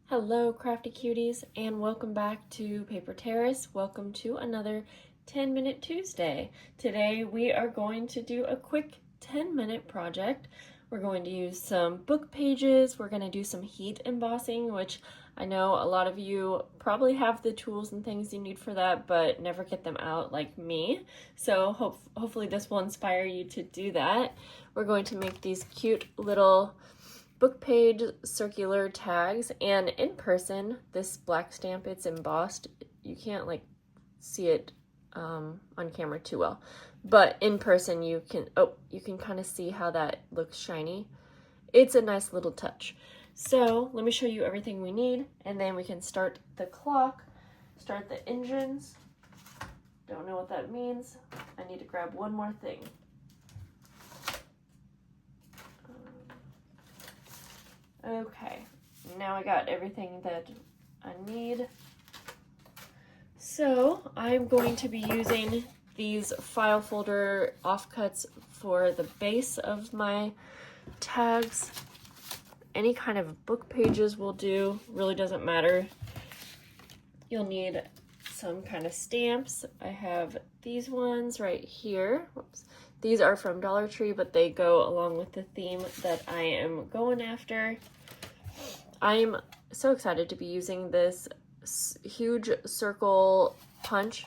Hello crafty cuties and welcome back to Paper Terrace. Welcome to another 10-minute Tuesday. Today we are going to do a quick 10-minute project. We're going to use some book pages. We're going to do some heat embossing, which I know a lot of you probably have the tools and things you need for that, but never get them out like me. So hopefully this will inspire you to do that. We're going to make these cute little book page circular tags, and in person, this black stamp, it's embossed. You can't like see it on camera too well, but in person you can kind of see how that looks shiny. It's a nice little touch. So let me show you everything we need, and then we can start the clock, start the engines. Don't know what that means. I need to grab one more thing. Okay, now I got everything that I need. So I'm going to be using these file folder offcuts for the base of my tags. Any kind of book pages will do, really doesn't matter. You'll need some kind of stamps. I have these ones right here. Whoops. These are from Dollar Tree, but they go along with the theme that I am going after. I'm so excited to be using this huge circle punch.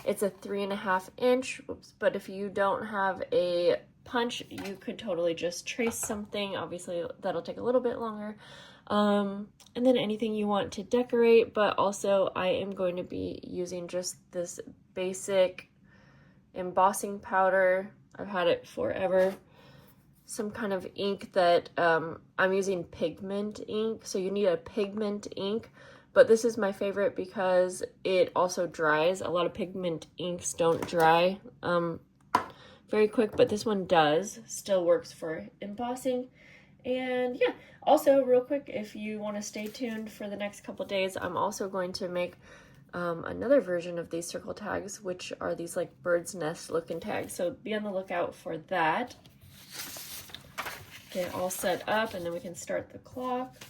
It's a 3.5 inch, but if you don't have a punch, you could totally just trace something. Obviously, that'll take a little bit longer. And then anything you want to decorate, but also I am going to be using just this basic embossing powder. I've had it forever. Some kind of ink that I'm using pigment ink, so you need a pigment ink, but this is my favorite because it also dries. A lot of pigment inks don't dry very quick, but this one does. Still works for embossing. And yeah, also real quick, if you want to stay tuned for the next couple days, I'm also going to make another version of these circle tags, which are these like bird's nest looking tags, so be on the lookout for that. Get it all set up, and then we can start the clock.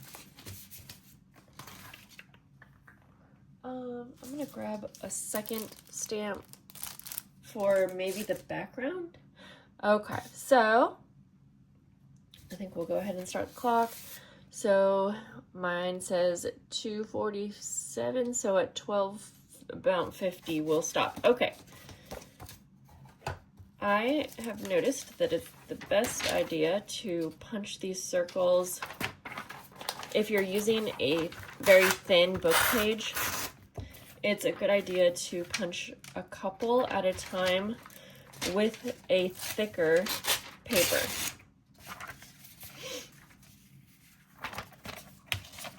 I'm gonna grab a second stamp for maybe the background. Okay, so I think we'll go ahead and start the clock. So mine says 2:47, so at 12:50 we'll stop. Okay. I have noticed that it's the best idea to punch these circles if you're using a very thin book page. It's a good idea to punch a couple at a time with a thicker paper.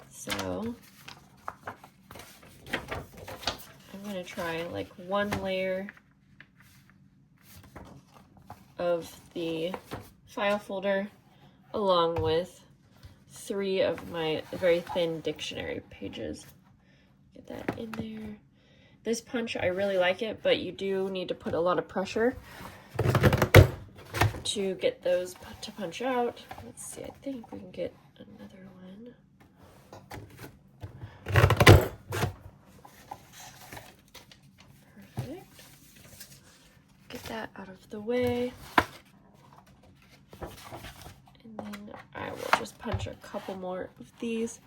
So I'm going to try like one layer of the file folder along with 3 of my very thin dictionary pages. Get that in there. This punch, I really like it, but you do need to put a lot of pressure to get those to punch out. Let's see, I think we can get another one. Perfect. Get that out of the way. And then I will just punch a couple more of these.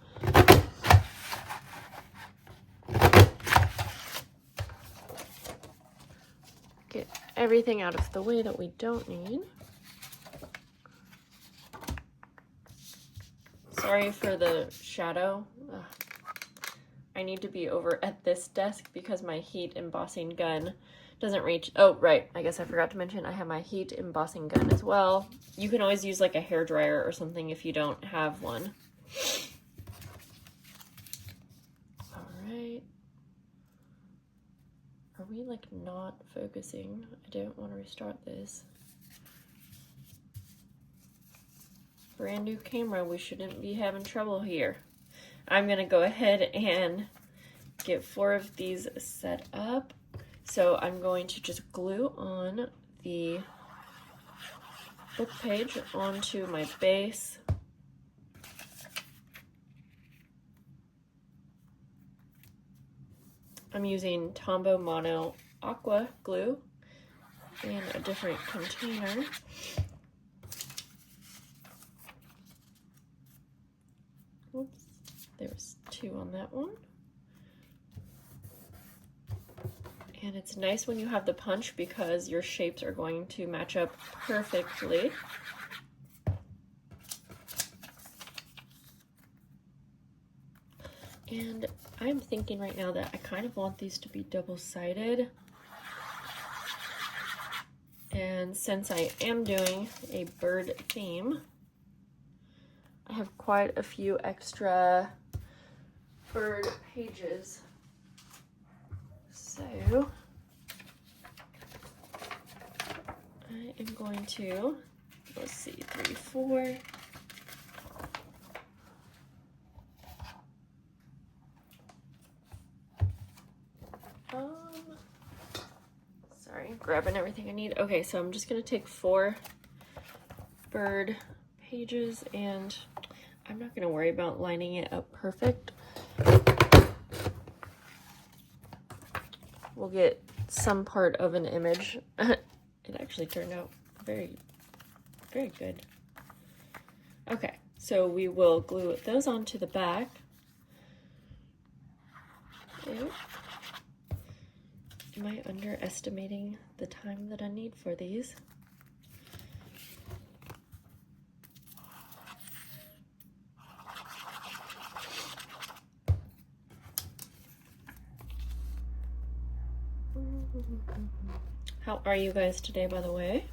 Get everything out of the way that we don't need. Sorry for the shadow. Ugh. I need to be over at this desk because my heat embossing gun doesn't reach. Oh, right. I guess I forgot to mention I have my heat embossing gun as well. You can always use like a hairdryer or something if you don't have one. All right. Are we like not focusing? I don't want to restart this. Brand new camera. We shouldn't be having trouble here. I'm going to go ahead and get 4 of these set up. So I'm going to just glue on the book page onto my base. I'm using Tombow Mono Aqua glue in a different container. Oops, there was 2 on that one. And it's nice when you have the punch because your shapes are going to match up perfectly. And I'm thinking right now that I kind of want these to be double-sided. And since I am doing a bird theme, I have quite a few extra bird pages. So I am going to, let's see, 3, 4. Sorry, grabbing everything I need. Okay, so I'm just gonna take 4 bird pages, and I'm not gonna worry about lining it up perfect. We'll get some part of an image. It actually turned out very, very good. Okay, so we will glue those onto the back. Okay. Am I underestimating the time that I need for these? How are you guys today, by the way?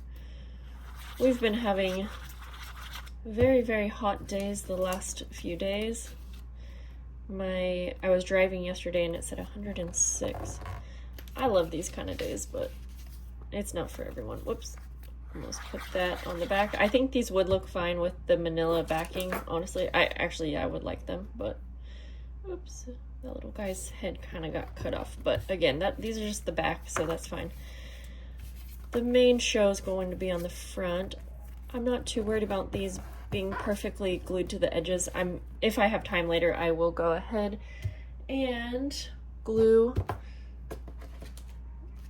We've been having very, very hot days the last few days. I was driving yesterday and it said 106. I love these kind of days, but it's not for everyone. Whoops. Almost put that on the back. I think these would look fine with the manila backing, honestly. I would like them, but oops, that little guy's head kind of got cut off. But again, these are just the back, so that's fine. The main show is going to be on the front. I'm not too worried about these being perfectly glued to the edges. If I have time later, I will go ahead and glue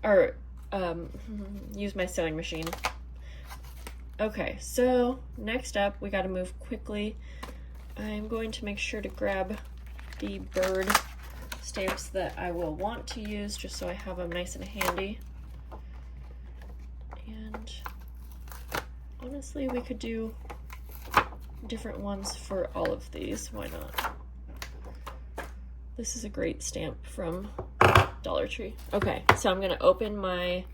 or use my sewing machine. Okay, so next up, we got to move quickly. I'm going to make sure to grab the bird stamps that I will want to use, just so I have them nice and handy. And honestly, we could do different ones for all of these. Why not? This is a great stamp from Dollar Tree. Okay, so I'm gonna open my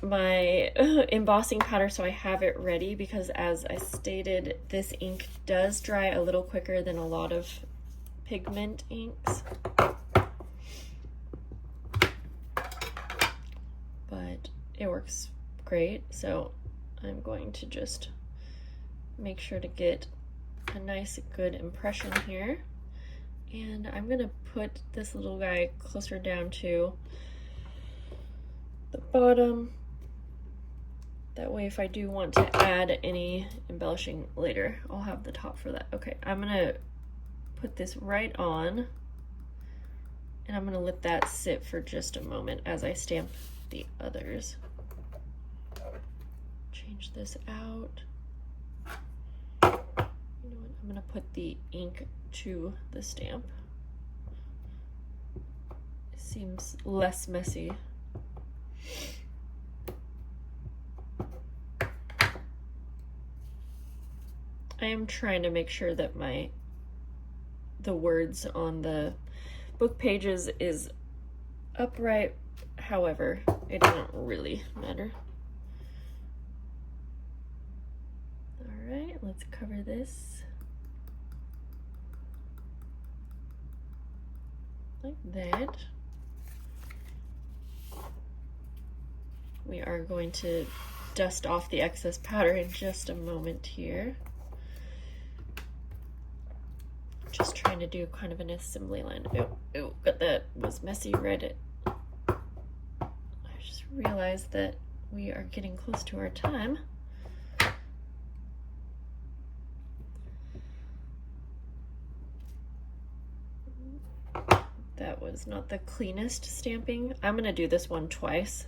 embossing powder so I have it ready, because as I stated, this ink does dry a little quicker than a lot of pigment inks. But it works great, so I'm going to just make sure to get a nice good impression here. And I'm gonna put this little guy closer down to the bottom. That way, if I do want to add any embellishing later, I'll have the top for that. Okay, I'm gonna put this right on, and I'm gonna let that sit for just a moment as I stamp the others. Change this out. You know what? I'm gonna put the ink to the stamp. It seems less messy. I am trying to make sure that the words on the book pages is upright. However, it doesn't really matter. All right, let's cover this like that. We are going to dust off the excess powder in just a moment here. Just trying to do kind of an assembly line. Oh, but that was messy right. I just realized that we are getting close to our time. that was not the cleanest stamping. I'm gonna do this one twice,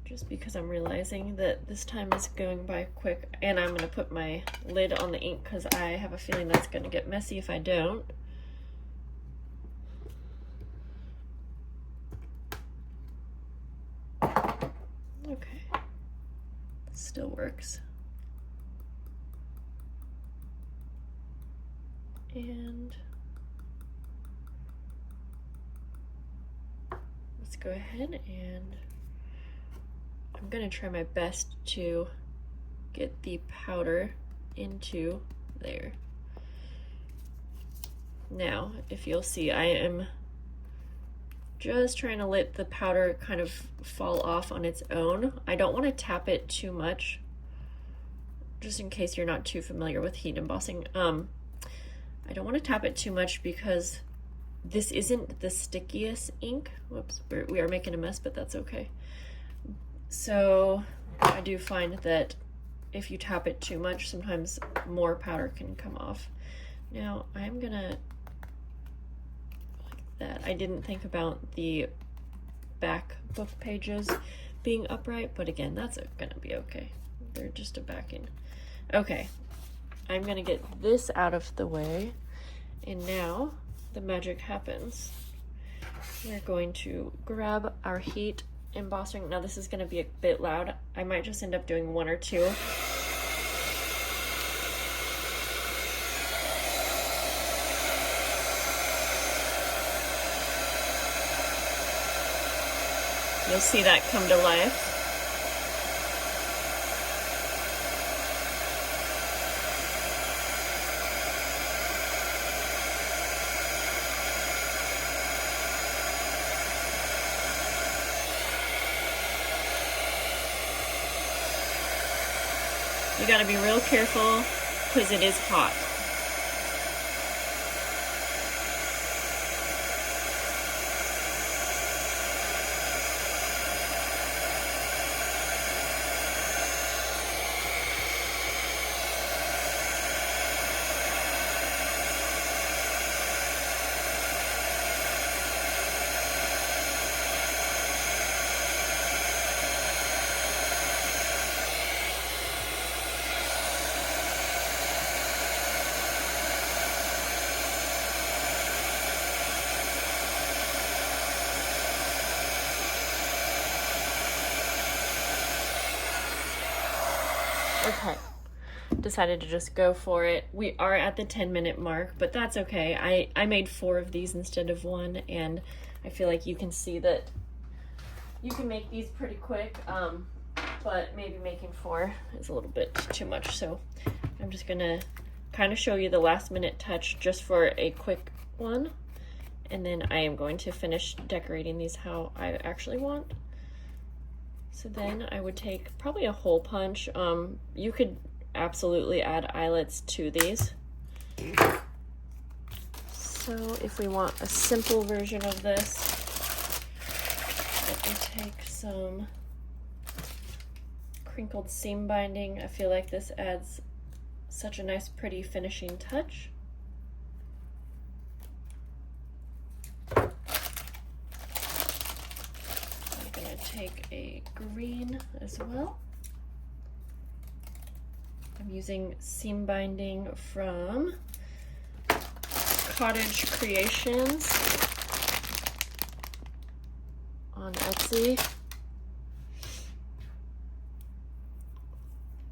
just because I'm realizing that this time is going by quick, and I'm gonna put my lid on the ink because I have a feeling that's gonna get messy if I don't. Okay, still works. And let's go ahead and I'm gonna try my best to get the powder into there. Now, if you'll see, I am just trying to let the powder kind of fall off on its own. I don't want to tap it too much, just in case you're not too familiar with heat embossing. I don't want to tap it too much because this isn't the stickiest ink. Whoops, we are making a mess, but that's okay. So I do find that if you tap it too much, sometimes more powder can come off. Now I'm gonna, like that. I didn't think about the back book pages being upright, but again, that's gonna be okay. They're just a backing. Okay, I'm gonna get this out of the way, and now the magic happens. We're going to grab our heat embossing. Now this is going to be a bit loud. I might just end up doing one or two. You'll see that come to life. You gotta be real careful because it is hot. Okay, decided to just go for it. We are at the 10-minute mark, but that's okay. I made 4 of these instead of 1, and I feel like you can see that you can make these pretty quick, but maybe making 4 is a little bit too much. So I'm just gonna kind of show you the last minute touch just for a quick one, and then I am going to finish decorating these how I actually want. So then I would take probably a hole punch. You could absolutely add eyelets to these. So if we want a simple version of this, let me take some crinkled seam binding. I feel like this adds such a nice, pretty finishing touch. Take a green as well. I'm using seam binding from Cottage Creations on Etsy.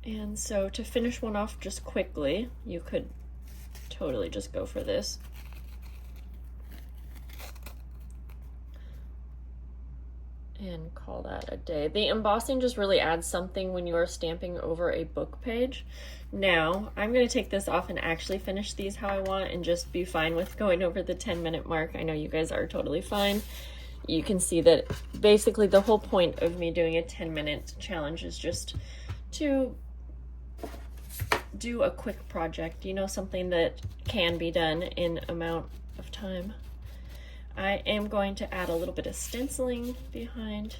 And so to finish one off just quickly, you could totally just go for this. And call that a day. The embossing just really adds something when you are stamping over a book page. Now, I'm going to take this off and actually finish these how I want and just be fine with going over the 10-minute mark. I know you guys are totally fine. You can see that basically the whole point of me doing a 10-minute challenge is just to do a quick project, you know, something that can be done in amount of time. I am going to add a little bit of stenciling behind,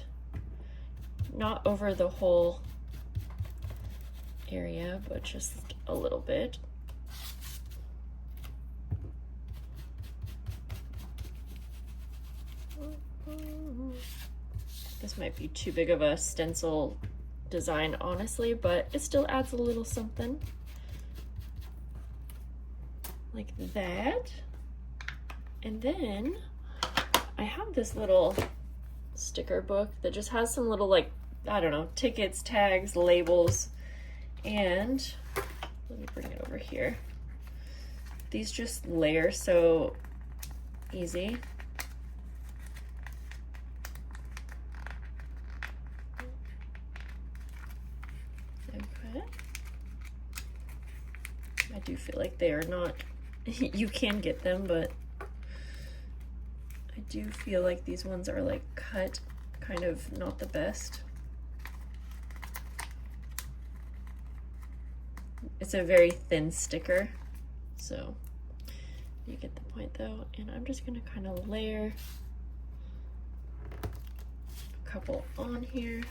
not over the whole area, but just a little bit. This might be too big of a stencil design, honestly, but it still adds a little something. Like that. And then I have this little sticker book that just has some little, like, I don't know, tickets, tags, labels, and let me bring it over here. These just layer so easy. Okay. I do feel like they are not, you can get them, but I do feel like these ones are like cut kind of not the best. It's a very thin sticker, so you get the point though. And I'm just gonna kind of layer a couple on here.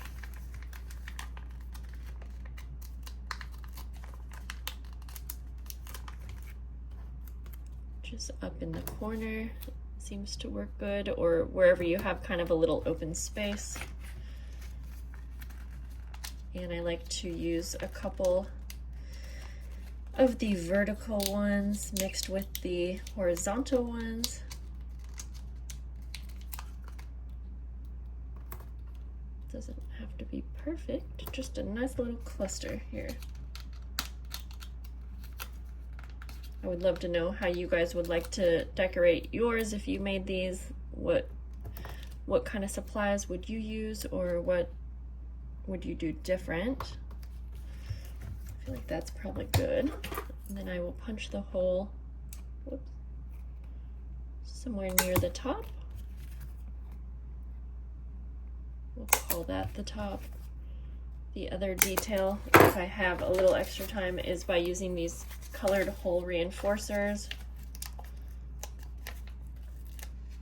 Just up in the corner seems to work good, or wherever you have kind of a little open space. And I like to use a couple of the vertical ones mixed with the horizontal ones. Doesn't have to be perfect, just a nice little cluster here. I would love to know how you guys would like to decorate yours if you made these. What kind of supplies would you use, or what would you do different? I feel like that's probably good. And then I will punch the hole, whoops, somewhere near the top. We'll call that the top. The other detail, if I have a little extra time, is by using these colored hole reinforcers.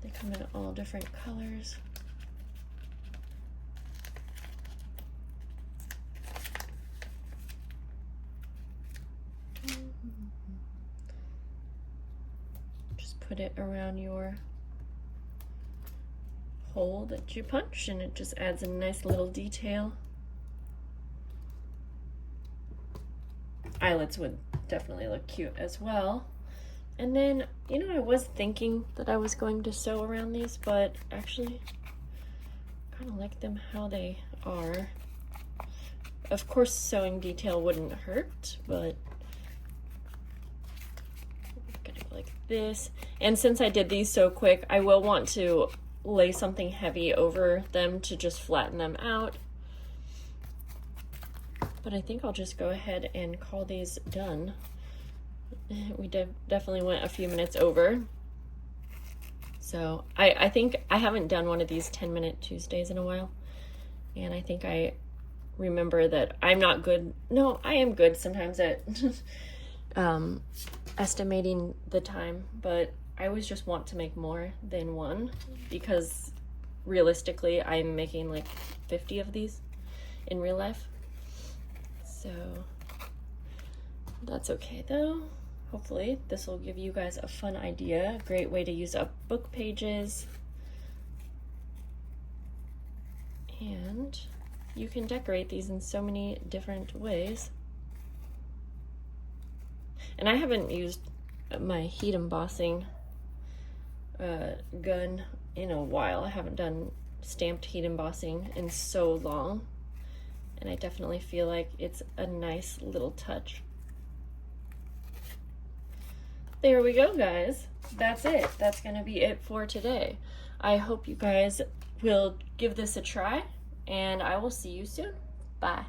They come in all different colors. Just put it around your hole that you punch, and it just adds a nice little detail. Eyelets would definitely look cute as well. And then, you know, I was thinking that I was going to sew around these, but actually kind of like them how they are. Of course, sewing detail wouldn't hurt, but I'm gonna go like this. And since I did these so quick, I will want to lay something heavy over them to just flatten them out. But I think I'll just go ahead and call these done. We definitely went a few minutes over. So I think I haven't done one of these 10-minute Tuesdays in a while. And I think I remember that I'm not good. No, I am good sometimes at estimating the time, but I always just want to make more than one, because realistically I'm making like 50 of these in real life. So that's okay though. Hopefully this will give you guys a fun idea, a great way to use up book pages. And you can decorate these in so many different ways. And I haven't used my heat embossing gun in a while. I haven't done stamped heat embossing in so long. And I definitely feel like it's a nice little touch. There we go, guys. That's it. That's gonna be it for today. I hope you guys will give this a try, and I will see you soon. Bye.